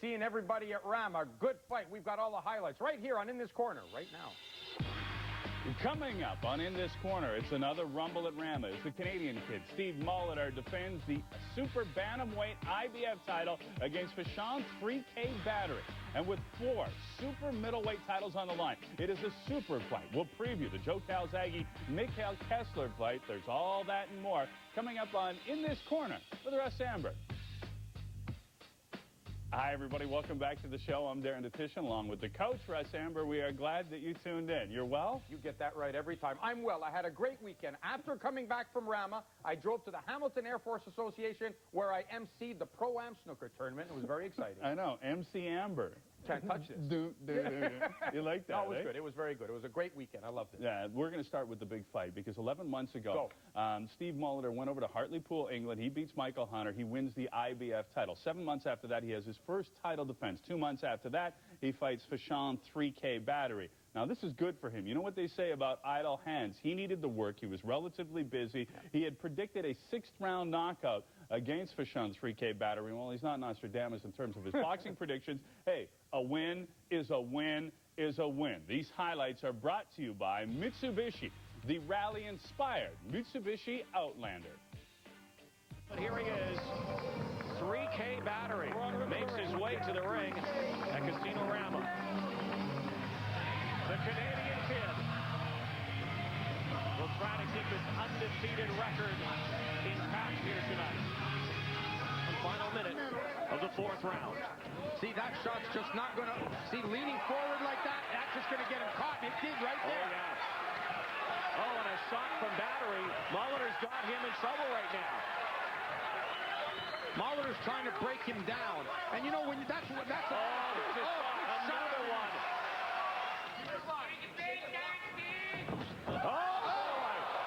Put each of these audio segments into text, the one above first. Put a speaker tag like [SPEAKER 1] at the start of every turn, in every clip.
[SPEAKER 1] seeing everybody at Rama. Good fight. We've got all the highlights right here on In This Corner right now.
[SPEAKER 2] Coming up on In This Corner, it's another rumble at Rama. It's the Canadian kid, Steve Molitor, defends the super bantamweight IBF title against Fahsan 3K Battery. And with 4 super middleweight titles on the line, it is a super fight. We'll preview the Joe Calzaghe-Mikhail Kessler fight. There's all that and more coming up on In This Corner with Russ Anber. Hi, everybody. Welcome back to the show. I'm Darren Detition, along with the coach, Russ Anber. We are glad that you tuned in. You're well?
[SPEAKER 1] You get that right every time. I'm well. I had a great weekend. After coming back from Rama, I drove to the Hamilton Air Force Association, where I emceed the Pro-Am snooker tournament. It was very exciting.
[SPEAKER 2] I know. MC Amber.
[SPEAKER 1] Can't touch this.
[SPEAKER 2] You like that?
[SPEAKER 1] No, it was good. It was very good. It was a great weekend. I loved it.
[SPEAKER 2] Yeah, we're going to start with the big fight because 11 months ago, Steve Molitor went over to Hartlepool, England. He beats Michael Hunter. He wins the IBF title. 7 months after that, he has his first title defense. 2 months after that, he fights Fahsan 3K Battery. Now, this is good for him. You know what they say about idle hands? He needed the work. He was relatively busy. He had predicted a 6th-round knockout against Fahsan 3K Battery. Well, he's not Nostradamus in terms of his boxing predictions. Hey, a win is a win is a win. These highlights are brought to you by Mitsubishi, the rally-inspired Mitsubishi Outlander.
[SPEAKER 3] But here he is, 3K Battery, makes his way to the ring at Casino Rama. The Canadian kid will try to keep his undefeated record intact here tonight. The final minute of the 4th round.
[SPEAKER 1] See, that shot's just not going to... See, leaning forward like that, that's just going to get him caught. It did right there.
[SPEAKER 3] Oh, yeah. Oh, and a shot from Battery. Molitor's got him in trouble right now.
[SPEAKER 1] Molitor's trying to break him down. And you know, when you, that's what... That's
[SPEAKER 3] another one.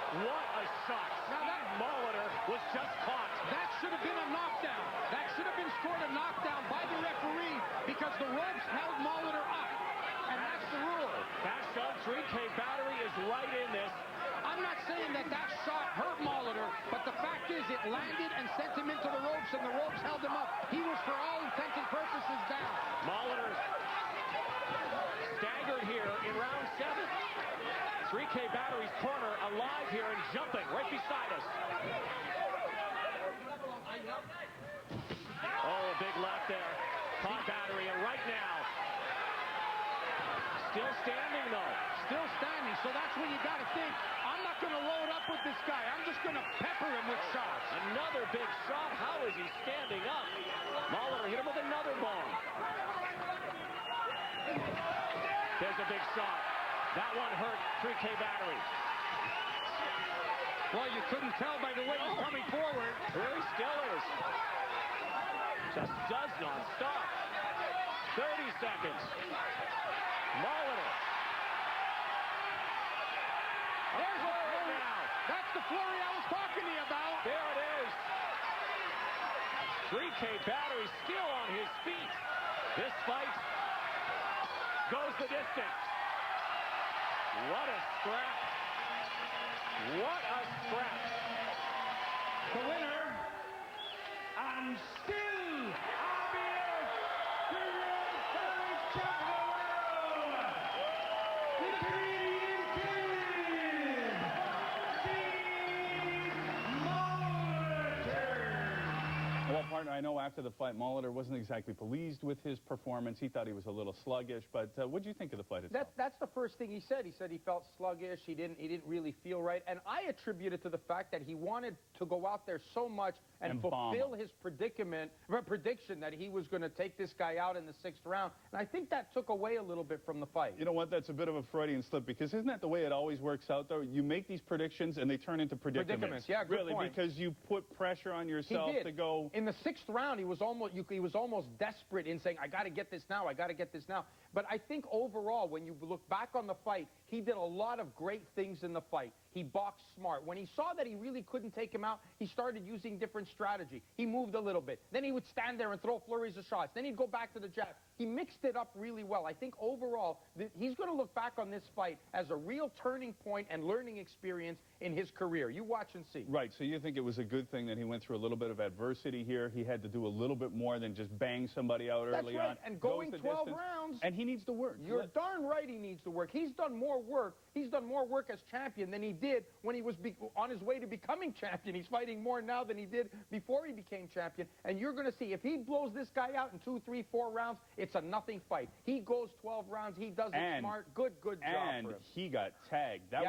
[SPEAKER 3] What a shot.
[SPEAKER 1] Now that
[SPEAKER 3] Molitor was just caught.
[SPEAKER 1] That should have been a knockdown. That should have been scored a knockdown by the referee because the ropes held Molitor up. And that's the rule.
[SPEAKER 3] Fahsan 3K Battery is right in this.
[SPEAKER 1] I'm not saying that that shot hurt Molitor, but the fact is it landed and sent him into the ropes, and the ropes held him up. He was, for all intents and purposes, down.
[SPEAKER 3] Molitor staggered here in round 7. 3K Battery's corner alive here and jumping right beside us. Oh, a big left there. Caught Battery, and right now, still standing though.
[SPEAKER 1] Still standing, so that's when you got to think, I'm not going to load up with this guy. I'm just going to pepper him with shots.
[SPEAKER 3] Another big shot. How is he standing up? Molitor hit him with another bomb. There's a big shot. That one hurt 3K Battery.
[SPEAKER 1] Well, you couldn't tell by the way he's coming forward.
[SPEAKER 3] Here he still is. Just does not stop. 30 seconds. Molitor.
[SPEAKER 1] There's the flurry now. That's the flurry I was talking to you about.
[SPEAKER 3] There it is. 3K Battery still on his feet. This fight goes the distance. What a scrap. What a scrap.
[SPEAKER 1] The winner, and still IBF Heavyweight Champion of the world, the Canadian Kid, Steve Molitor.
[SPEAKER 2] Well, partner, I know after the fight, Molitor wasn't exactly pleased with his performance. He thought he was a little sluggish, but what did you think of the fight itself?
[SPEAKER 1] That's the first thing he said. He said he felt sluggish. He didn't really feel right. And I attribute it to the fact that he wanted to go out there so much and fulfill his prediction that he was going to take this guy out in the 6th round. And I think that took away a little bit from the fight.
[SPEAKER 2] You know what? That's a bit of a Freudian slip, because isn't that the way it always works out, though? You make these predictions and they turn into predicaments.
[SPEAKER 1] Yeah, good
[SPEAKER 2] really,
[SPEAKER 1] point.
[SPEAKER 2] Because you put pressure on yourself to go.
[SPEAKER 1] In the 6th round, he was almost desperate in saying, I got to get this now, I got to get this now. But I think overall, when you look back on the fight, he did a lot of great things in the fight. He boxed smart. When he saw that he really couldn't take him out, he started using different strategy. He moved a little bit. Then he would stand there and throw flurries of shots. Then he'd go back to the jab. He mixed it up really well. I think overall, he's going to look back on this fight as a real turning point and learning experience in his career. You watch and see.
[SPEAKER 2] Right, so you think it was a good thing that he went through a little bit of adversity here. He had to do a little bit more than just bang somebody out early on.
[SPEAKER 1] And going 12 rounds.
[SPEAKER 2] And he needs to work.
[SPEAKER 1] You're darn right he needs to work. He's done more work. He's done more work as champion than he did when he was on his way to becoming champion. He's fighting more now than he did before he became champion. And you're going to see, if he blows this guy out in 2, 3, 4 rounds, it's a nothing fight. He goes 12 rounds. He does it smart. Good job
[SPEAKER 2] and
[SPEAKER 1] for him.
[SPEAKER 2] He got tagged. That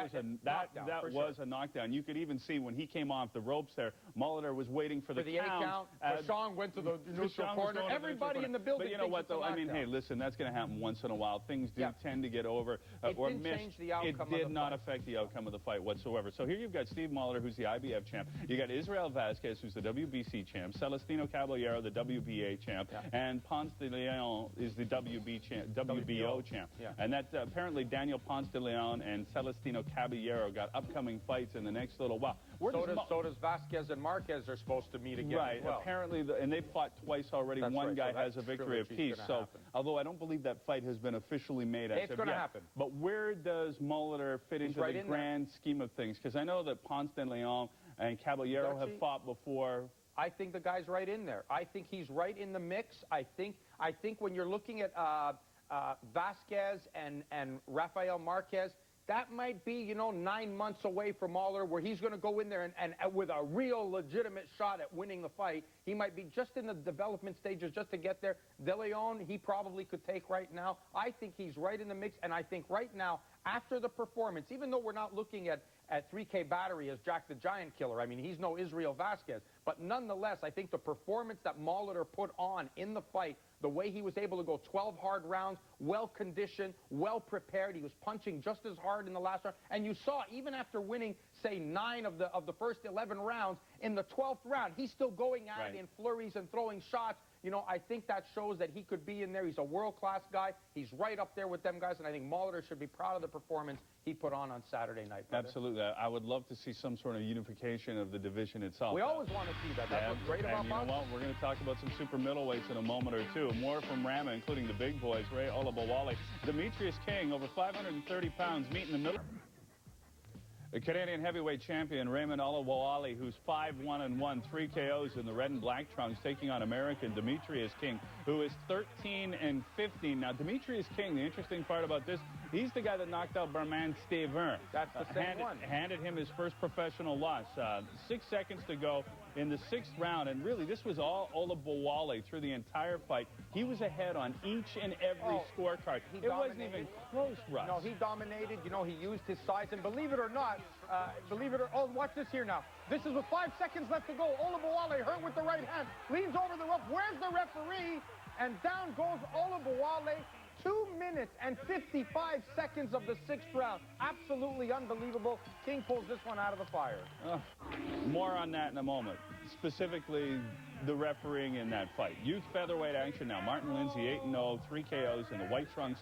[SPEAKER 2] was a knockdown. You could even see when he came off the ropes there, Molitor was waiting for the count.
[SPEAKER 1] Fahsan went to the neutral corner. Everybody in the building.
[SPEAKER 2] But you know what, though? I mean, hey, listen, that's going to happen once in a while. Things do tend to get over or miss.
[SPEAKER 1] Change the outcome
[SPEAKER 2] it did not affect the outcome of the fight whatsoever. So here you've got Steve Molitor, who's the IBF champ. You got Israel Vasquez, who's the WBC champ. Celestino Caballero, the WBA champ. And Ponce de Leon is the WBO champ. And that apparently Daniel Ponce de Leon and Celestino Caballero got upcoming fights in the next little while.
[SPEAKER 1] So does Vasquez and Marquez are supposed to meet again.
[SPEAKER 2] Right,
[SPEAKER 1] as well.
[SPEAKER 2] Apparently, and they've fought twice already.
[SPEAKER 1] That's
[SPEAKER 2] One guy
[SPEAKER 1] so
[SPEAKER 2] has a victory apiece. So, although I don't believe that fight has been officially made as
[SPEAKER 1] it's going to happen.
[SPEAKER 2] But where does Molitor fit into the grand scheme of things? Because I know that Ponce de Leon and Caballero have fought before.
[SPEAKER 1] I think the guy's right in there. I think he's right in the mix. I think when you're looking at Vasquez and Rafael Marquez, that might be, 9 months away from Molitor, where he's going to go in there and with a real legitimate shot at winning the fight. He might be just in the development stages just to get there. De Leon, he probably could take right now. I think he's right in the mix, and I think right now, after the performance, even though we're not looking at 3K Battery as Jack the Giant Killer, I mean, he's no Israel Vasquez, but nonetheless, I think the performance that Molitor put on in the fight, the way he was able to go 12 hard rounds, well-conditioned, well-prepared. He was punching just as hard in the last round. And you saw, even after winning, say, 9 of the first 11 rounds, in the 12th round, he's still going at it in flurries and throwing shots. I think that shows that he could be in there. He's a world-class guy. He's right up there with them guys, and I think Molitor should be proud of the performance he put on Saturday night. Brother.
[SPEAKER 2] Absolutely. I would love to see some sort of unification of the division itself.
[SPEAKER 1] We always want to see that. That's what's great about boxing.
[SPEAKER 2] You know what? We're going to talk about some super middleweights in a moment or two. More from Rama, including the big boys, Ray Olabawale. Demetrius King, over 530 pounds, meet in the middle. The Canadian heavyweight champion, Raymond Olawale, who's 5-1-1, 3 KOs in the red and black trunks, taking on American Demetrius King, who is 13-15. Now, Demetrius King, the interesting part about this, he's the guy that knocked out Berman Steven.
[SPEAKER 1] That's the same one.
[SPEAKER 2] Handed him his first professional loss. 6 seconds to go in the 6th round, and really, this was all Olawale through the entire fight. He was ahead on each and every scorecard. It wasn't even close, Russ.
[SPEAKER 1] No, he dominated. He used his size, and believe it or not, watch this here now. This is with 5 seconds left to go. Olawale hurt with the right hand, leans over the rope. Where's the referee? And down goes Olawale. 2 minutes and 55 seconds of the 6th round. Absolutely unbelievable. King pulls this one out of the fire.
[SPEAKER 2] More on that in a moment. Specifically, the refereeing in that fight. Youth featherweight action now. Martin Lindsay, 8-0, 3 KOs in the white trunks,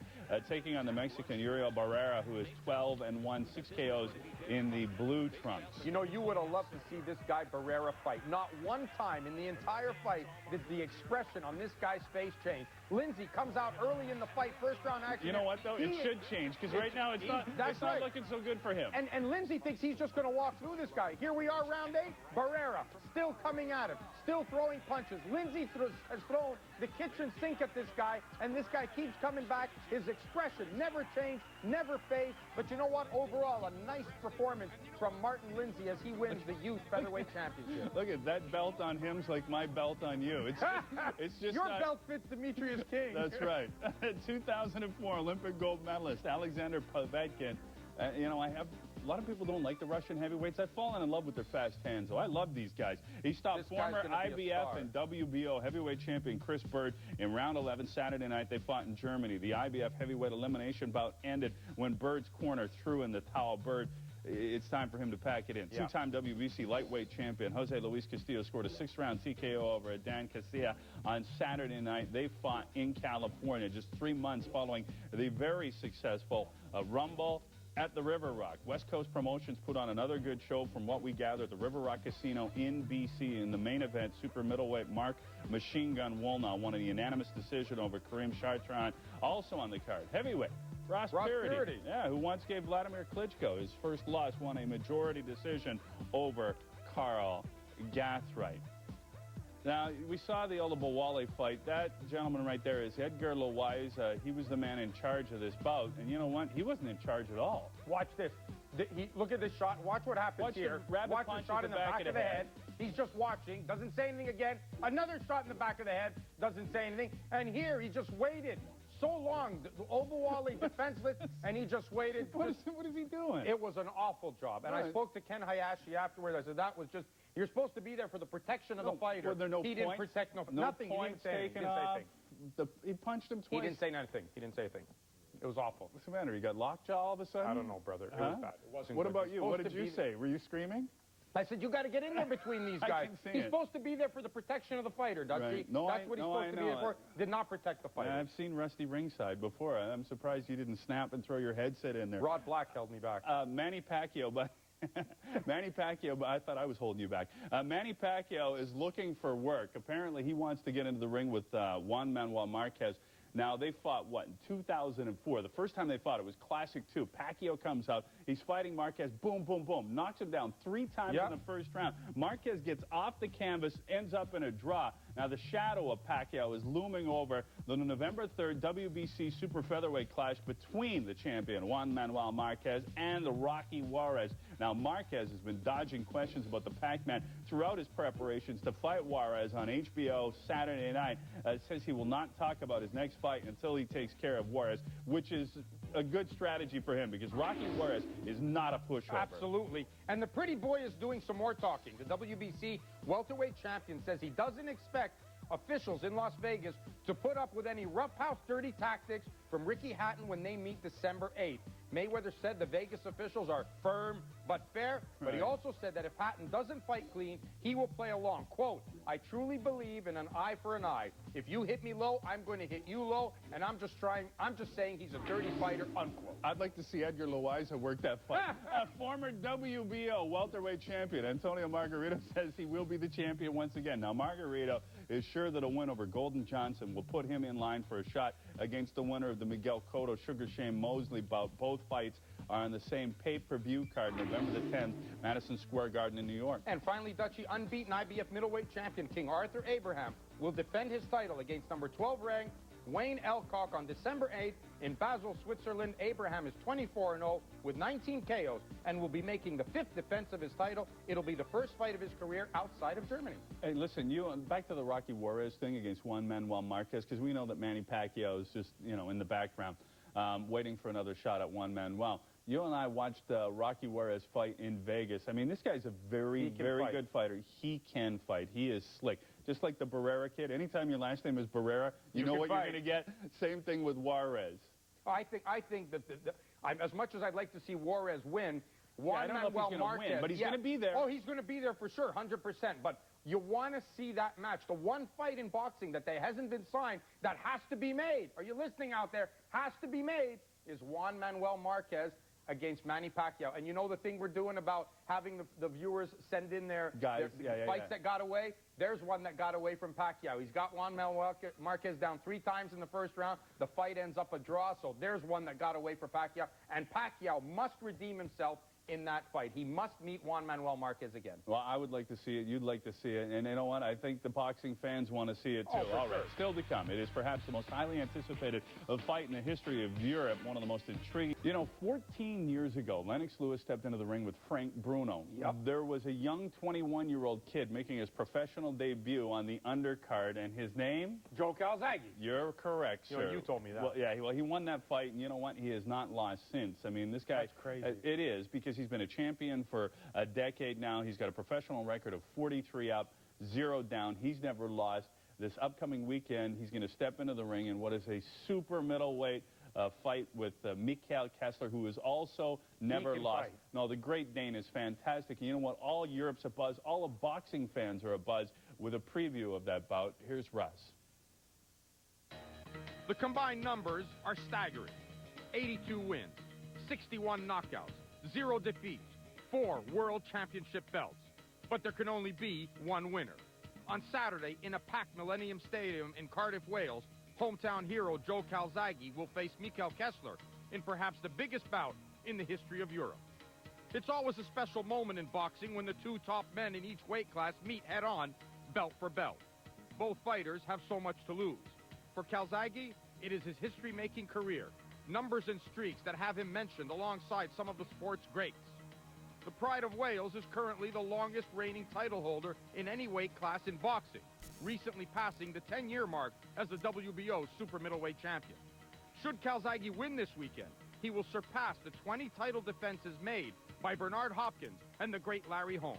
[SPEAKER 2] taking on the Mexican Uriel Barrera, who is 12-1, 6 KOs in the blue trunks.
[SPEAKER 1] You would have loved to see this guy Barrera fight. Not one time in the entire fight did the expression on this guy's face change. Lindsay comes out early in the fight, first round action.
[SPEAKER 2] You know what, though? It should change, because right now it's not looking so good for him.
[SPEAKER 1] And Lindsay thinks he's just going to walk through this guy. Here we are, round 8. Barrera still coming at him, still throwing punches. Lindsay has thrown the kitchen sink at this guy, and this guy keeps coming back. His expression never changed, never fazed. But you know what? Overall, a nice performance from Martin Lindsay as he wins the youth featherweight championship.
[SPEAKER 2] Look at that belt on him's like my belt on you. It's just
[SPEAKER 1] your belt fits Demetrius King.
[SPEAKER 2] That's right. 2004 Olympic gold medalist Alexander Povetkin. I have a lot of people don't like the Russian heavyweights. I've fallen in love with their fast hands, though. I love these guys. He stopped former IBF and WBO heavyweight champion Chris Bird in round 11 Saturday night. They fought in Germany. The IBF heavyweight elimination bout ended when Bird's corner threw in the towel. Bird, it's time for him to pack it in. Two-time WBC lightweight champion Jose Luis Castillo scored a 6th-round TKO over Dan Casilla on Saturday night. They fought in California just 3 months following the very successful Rumble at the River Rock. West Coast Promotions put on another good show from what we gather at the River Rock Casino in BC. In the main event, super middleweight Mark Machine Gun Woolnow won a unanimous decision over Karim Chartrand. Also on the card, heavyweight Ross Purity, who once gave Vladimir Klitschko his first loss, won a majority decision over Carl Gathright. Now, we saw the Olabawale fight. That gentleman right there is Edgar Loaiza. He was the man in charge of this bout. And you know what? He wasn't in charge at all.
[SPEAKER 1] Watch this. Look at this shot. Watch what happens here. Watch the shot in the back of the head. He's just watching. Doesn't say anything again. Another shot in the back of the head. Doesn't say anything. And here, he just waited so long. Olabawale defenseless, and he just waited.
[SPEAKER 2] What is he doing?
[SPEAKER 1] It was an awful job. And I spoke to Ken Hayashi afterwards. I said, that was just, you're supposed to be there for the protection of the fighter.
[SPEAKER 2] Were there no
[SPEAKER 1] he
[SPEAKER 2] points?
[SPEAKER 1] Didn't protect nothing. He didn't say anything.
[SPEAKER 2] He punched him twice.
[SPEAKER 1] He didn't say anything. He didn't say anything. It was awful.
[SPEAKER 2] What's the matter? You got lockjaw all of a sudden?
[SPEAKER 1] I don't know, brother. It was bad. It wasn't
[SPEAKER 2] What
[SPEAKER 1] good.
[SPEAKER 2] about you? What did you say? Were you screaming?
[SPEAKER 1] I said, you got to get in there between these guys. He's supposed to be there for the protection of the fighter, doesn't he?
[SPEAKER 2] No,
[SPEAKER 1] That's what he's supposed to be there for. Did not protect the fighter.
[SPEAKER 2] I've seen Rusty ringside before. I'm surprised you didn't snap and throw your headset in there.
[SPEAKER 1] Rod Black held me back.
[SPEAKER 2] Manny Pacquiao, but Manny Pacquiao, I thought I was holding you back. Manny Pacquiao is looking for work. Apparently, he wants to get into the ring with Juan Manuel Marquez. Now, they fought, what, in 2004. The first time they fought, it was Classic 2. Pacquiao comes out. He's fighting Marquez. Boom, boom, boom. Knocks him down 3 times in the first round. Marquez gets off the canvas, ends up in a draw. Now, the shadow of Pacquiao is looming over the November 3rd WBC super featherweight clash between the champion, Juan Manuel Marquez, and the Rocky Juarez. Now, Marquez has been dodging questions about the Pac-Man throughout his preparations to fight Juarez on HBO Saturday night. Says he will not talk about his next fight until he takes care of Juarez, which is a good strategy for him because Rocky Juarez is not a pushover.
[SPEAKER 1] Absolutely. And the pretty boy is doing some more talking. The WBC welterweight champion says he doesn't expect officials in Las Vegas to put up with any roughhouse dirty tactics from Ricky Hatton when they meet December 8th. Mayweather said the Vegas officials are firm but fair, but he also said that if Hatton doesn't fight clean, he will play along. Quote, I truly believe in an eye for an eye. If you hit me low, I'm going to hit you low, and I'm just saying he's a dirty fighter, unquote.
[SPEAKER 2] I'd like to see Edgar Loaiza work that fight. A former WBO welterweight champion, Antonio Margarito, says he will be the champion once again. Now, Margarito is sure that a win over Golden Johnson will put him in line for a shot against the winner of the Miguel Cotto Sugar Shane Mosley bout. Both fights are on the same pay-per-view card, November the 10th, Madison Square Garden in New York.
[SPEAKER 1] And finally, Dutchie, unbeaten IBF middleweight champion King Arthur Abraham will defend his title against number 12 ranked Wayne Elcock on December 8th in Basel, Switzerland. Abraham is 24-0 with 19 KOs and will be making the 5th defense of his title. It'll be the first fight of his career outside of Germany.
[SPEAKER 2] Hey, listen, back to the Rocky Juarez thing against Juan Manuel Marquez, because we know that Manny Pacquiao is just, in the background, waiting for another shot at Juan Manuel. You and I watched Rocky Juarez fight in Vegas. I mean, this guy's a very good fighter. He can fight. He is slick. Just like the Barrera kid. Anytime your last name is Barrera, you know what you're going to get. Same thing with Juarez.
[SPEAKER 1] I think that as much as I'd like to see Juarez win, Juan Manuel Marquez,
[SPEAKER 2] win, but he's going to be there.
[SPEAKER 1] Oh, he's going to be there for sure, 100%. But you want to see that match. The one fight in boxing that hasn't been signed that has to be made. Are you listening out there? Has to be made is Juan Manuel Marquez against Manny Pacquiao. And you know the thing we're doing about having the viewers send in their fights that got away? There's one that got away from Pacquiao. He's got Juan Manuel Marquez down 3 times in the first round. The fight ends up a draw, so there's one that got away for Pacquiao. And Pacquiao must redeem himself in that fight. He must meet Juan Manuel Marquez again.
[SPEAKER 2] Well, I would like to see it. You'd like to see it. And you know what? I think the boxing fans want to see it, too. All right. Still to come. It is perhaps the most highly anticipated fight in the history of Europe, one of the most intriguing. 14 years ago, Lennox Lewis stepped into the ring with Frank Bruno.
[SPEAKER 1] Yep.
[SPEAKER 2] There was a young 21-year-old kid making his professional debut on the undercard, and his name?
[SPEAKER 1] Joe Calzaghe.
[SPEAKER 2] You're correct, sir.
[SPEAKER 1] You told me that.
[SPEAKER 2] Well, he won that fight, and you know what? He has not lost since. I mean, this guy...
[SPEAKER 1] That's crazy.
[SPEAKER 2] It is, because he's been a champion for a decade now. He's got a professional record of 43 up, 0 down. He's never lost. This upcoming weekend, he's going to step into the ring in what is a super middleweight fight with Mikhail Kessler, who is also never lost. No, the Great Dane is fantastic. And you know what? All Europe's abuzz. All of boxing fans are abuzz with a preview of that bout. Here's Russ.
[SPEAKER 1] The combined numbers are staggering. 82 wins, 61 knockouts, 0 defeats, 4 world championship belts. But there can only be one winner. On Saturday, in a packed Millennium Stadium in Cardiff, Wales, hometown hero Joe Calzaghe will face Mikel Kessler in perhaps the biggest bout in the history of Europe. It's always a special moment in boxing when the two top men in each weight class meet head-on, belt for belt. Both fighters have so much to lose. For Calzaghe, it is his history-making career, numbers and streaks that have him mentioned alongside some of the sport's greats. The Pride of Wales is currently the longest reigning title holder in any weight class in boxing, recently passing the 10-year mark as the WBO super middleweight champion. Should Calzaghe win this weekend, he will surpass the 20 title defenses made by Bernard Hopkins and the great Larry Holmes.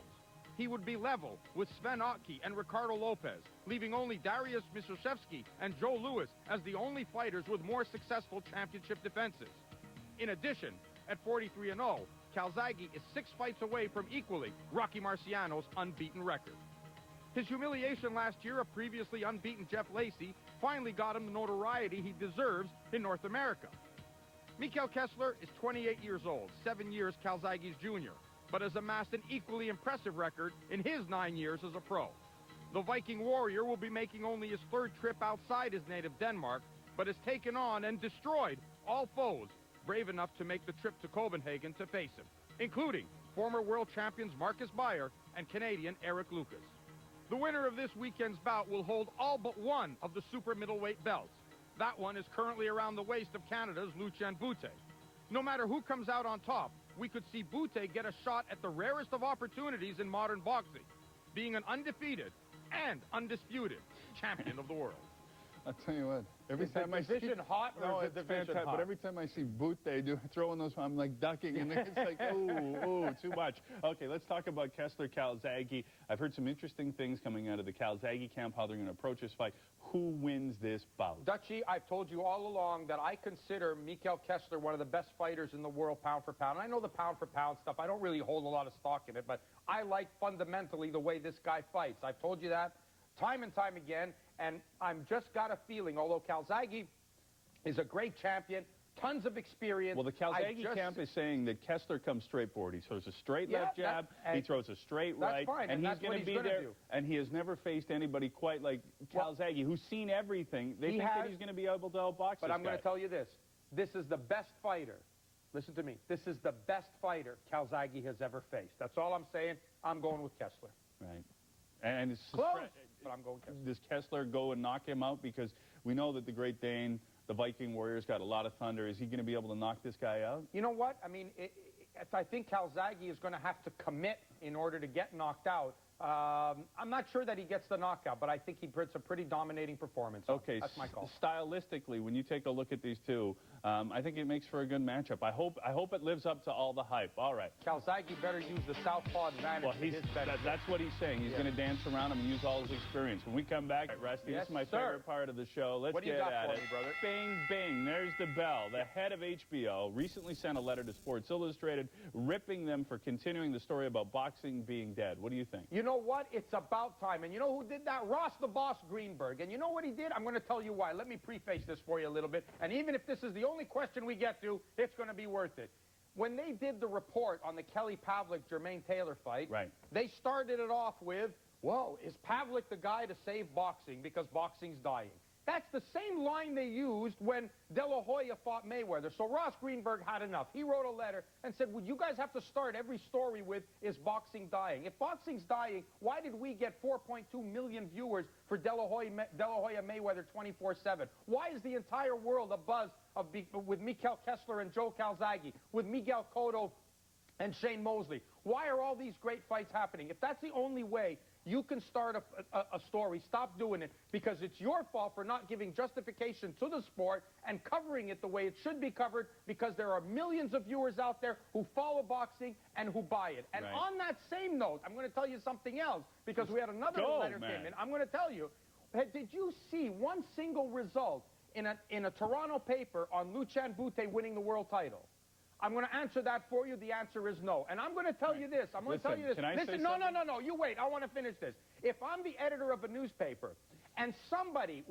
[SPEAKER 1] He would be level with Sven Ottke and Ricardo Lopez, leaving only Darius Misiszewski and Joe Louis as the only fighters with more successful championship defenses. In addition, at 43-0, Calzaghe is 6 fights away from equaling Rocky Marciano's unbeaten record. His humiliation last year of previously unbeaten Jeff Lacey finally got him the notoriety he deserves in North America. Mikel Kessler is 28 years old, 7 years Calzaghe's junior, but has amassed an equally impressive record in his 9 years as a pro. The Viking Warrior will be making only his 3rd trip outside his native Denmark, but has taken on and destroyed all foes brave enough to make the trip to Copenhagen to face him, including former world champions Marcus Beyer and Canadian Eric Lucas. The winner of this weekend's bout will hold all but one of the super middleweight belts. That one is currently around the waist of Canada's Lucien Boutte. No matter who comes out on top, we could see Boutte get a shot at the rarest of opportunities in modern boxing, being an undefeated and undisputed champion of the world.
[SPEAKER 2] I'll tell you what. Every
[SPEAKER 1] Is
[SPEAKER 2] time
[SPEAKER 1] the division hot or is the division hot?
[SPEAKER 2] But every time I see Boutte throwing those, I'm like ducking, and it's like, ooh, too much. Okay, let's talk about Kessler Calzaghe. I've heard some interesting things coming out of the Calzaghe camp, how they're going to approach this fight. Who wins this bout?
[SPEAKER 1] Dutchie, I've told you all along that I consider Mikel Kessler one of the best fighters in the world, pound for pound. And I know the pound for pound stuff. I don't really hold a lot of stock in it, but I like fundamentally the way this guy fights. I've told you that time and time again. And I'm just got a feeling, although Calzaghe is a great champion, tons of experience.
[SPEAKER 2] Well, the Calzaghe camp is saying that Kessler comes straight forward. He throws a straight left jab, he throws a straight right,
[SPEAKER 1] fine,
[SPEAKER 2] and he's going to be there.
[SPEAKER 1] Do.
[SPEAKER 2] And he has never faced anybody quite like Calzaghe, who's seen everything. They think that he's going to be able to outbox this guy.
[SPEAKER 1] But I'm going to tell you this. This is the best fighter. Listen to me. This is the best fighter Calzaghe has ever faced. That's all I'm saying. I'm going with Kessler.
[SPEAKER 2] Right. And it's
[SPEAKER 1] close, but I'm going Kessler.
[SPEAKER 2] Does Kessler go and knock him out? Because we know that the Great Dane, the Viking Warrior's got a lot of thunder. Is he going to be able to knock this guy out? You
[SPEAKER 1] know what? I mean, I think Calzaghe is going to have to commit in order to get knocked out. I'm not sure that he gets the knockout, but I think he puts a pretty dominating performance.
[SPEAKER 2] Okay,
[SPEAKER 1] that's my call.
[SPEAKER 2] Stylistically, when you take a look at these two, I think it makes for a good matchup. I hope it lives up to all the hype. All right.
[SPEAKER 1] Calzaghe better use the southpaw advantage.
[SPEAKER 2] Well, that's what he's saying. He's going to dance around him and use all his experience. When we come back, Rusty, this is my favorite part of the show. Let's get at it.
[SPEAKER 1] Me, brother?
[SPEAKER 2] Bing, bing. There's the bell. The head of HBO recently sent a letter to Sports Illustrated, ripping them for continuing the story about boxing being dead. What do you think?
[SPEAKER 1] You know what? It's about time. And you know who did that? Ross the Boss Greenberg. And you know what he did? I'm going to tell you why. Let me preface this for you a little bit. And even if this is the only question we get to, it's going to be worth it. When they did the report on the Kelly Pavlik-Jermaine Taylor fight, they started it off with, well, is Pavlik the guy to save boxing because boxing's dying? That's the same line they used when De La Hoya fought Mayweather. So Ross Greenberg had enough. He wrote a letter and said, well, you guys have to start every story with, is boxing dying? If boxing's dying, why did we get 4.2 million viewers for De La Hoya Mayweather 24/7? Why is the entire world abuzz with Mikel Kessler and Joe Calzaghe, with Miguel Cotto and Shane Mosley? Why are all these great fights happening? If that's the only way you can start a story, stop doing it, because it's your fault for not giving justification to the sport and covering it the way it should be covered, because there are millions of viewers out there who follow boxing and who buy it. And on that same note, I'm going to tell you something else, because we had another letter came in. I'm going to tell you, did you see one single result in a Toronto paper on Lucien Boutte winning the world title? I'm going to answer that for you. The answer is no. And I'm going to tell you this. I'm going to tell you this. Listen, no. You wait. I want to finish this. If I'm the editor of a newspaper and somebody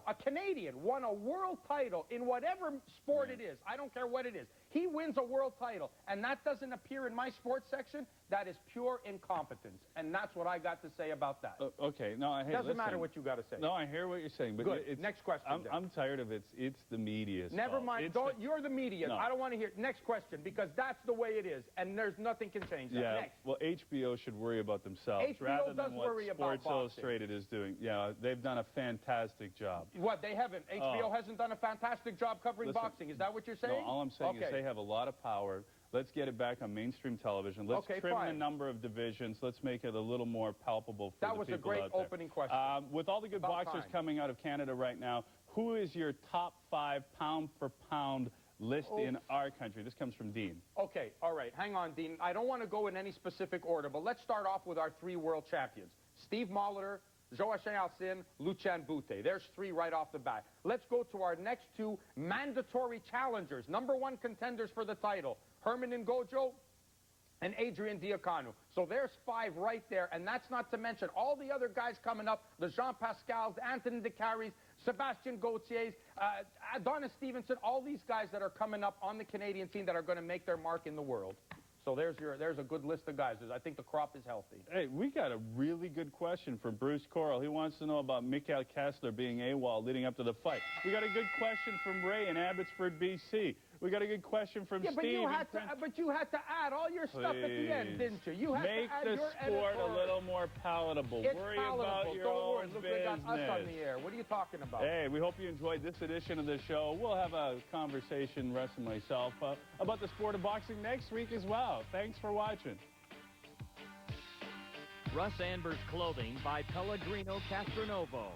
[SPEAKER 1] a Canadian won a world title in whatever sport it is, I don't care what it is. He wins a world title, and that doesn't appear in my sports section. That is pure incompetence, and that's what I got to say about that.
[SPEAKER 2] Okay, no, hey,
[SPEAKER 1] doesn't matter what you got to say.
[SPEAKER 2] No, I hear what you're saying, but
[SPEAKER 1] good. Next question.
[SPEAKER 2] I'm tired of it. It's the media's
[SPEAKER 1] Never
[SPEAKER 2] fault.
[SPEAKER 1] mind. You're the media. No. I don't want to hear. Next question, because that's the way it is, and there's nothing can change that.
[SPEAKER 2] Yeah.
[SPEAKER 1] Next.
[SPEAKER 2] Well, HBO should worry about themselves rather than what Sports Illustrated is doing. Yeah, they've done a fantastic job.
[SPEAKER 1] What, they haven't? HBO hasn't done a fantastic job covering boxing. Is that what you're saying?
[SPEAKER 2] No, all I'm saying is they have a lot of power. Let's get it back on mainstream television. Let's trim the number of divisions. Let's make it a little more palpable for the people out there.
[SPEAKER 1] That was a great opening question.
[SPEAKER 2] With all the good boxers coming out of Canada right now, who is your top 5 pound-for-pound list in our country? This comes from Dean.
[SPEAKER 1] Okay, all right. Hang on, Dean. I don't want to go in any specific order, but let's start off with our 3 world champions. Steve Molitor, Joachim Alcin, Lucien Boutte. There's 3 right off the bat. Let's go to our next 2 mandatory challengers, #1 contenders for the title, Herman Ngojo and Adrian Diaconu. So there's 5 right there, and that's not to mention all the other guys coming up, the Jean Pascals, the Anthony DeCaries, Sebastian Gauthiers, Adonis Stevenson, all these guys that are coming up on the Canadian scene that are going to make their mark in the world. So there's a good list of guys. I think the crop is healthy.
[SPEAKER 2] Hey, we got a really good question from Bruce Coral. He wants to know about Mikael Kessler being AWOL leading up to the fight. We got a good question from Ray in Abbotsford, BC. We got a good question from Steve.
[SPEAKER 1] But you had to add all your stuff at the end, didn't you? You had
[SPEAKER 2] Make
[SPEAKER 1] to add
[SPEAKER 2] the
[SPEAKER 1] your
[SPEAKER 2] sport a little more palatable.
[SPEAKER 1] It's
[SPEAKER 2] Worry
[SPEAKER 1] palatable.
[SPEAKER 2] about your
[SPEAKER 1] Don't
[SPEAKER 2] own
[SPEAKER 1] worry. Look,
[SPEAKER 2] business.
[SPEAKER 1] we got us on the air. What are you talking about?
[SPEAKER 2] Hey, we hope you enjoyed this edition of the show. We'll have a conversation, Russ and myself, about the sport of boxing next week as well. Thanks for watching.
[SPEAKER 3] Russ Anber's Clothing by Pellegrino Castronovo.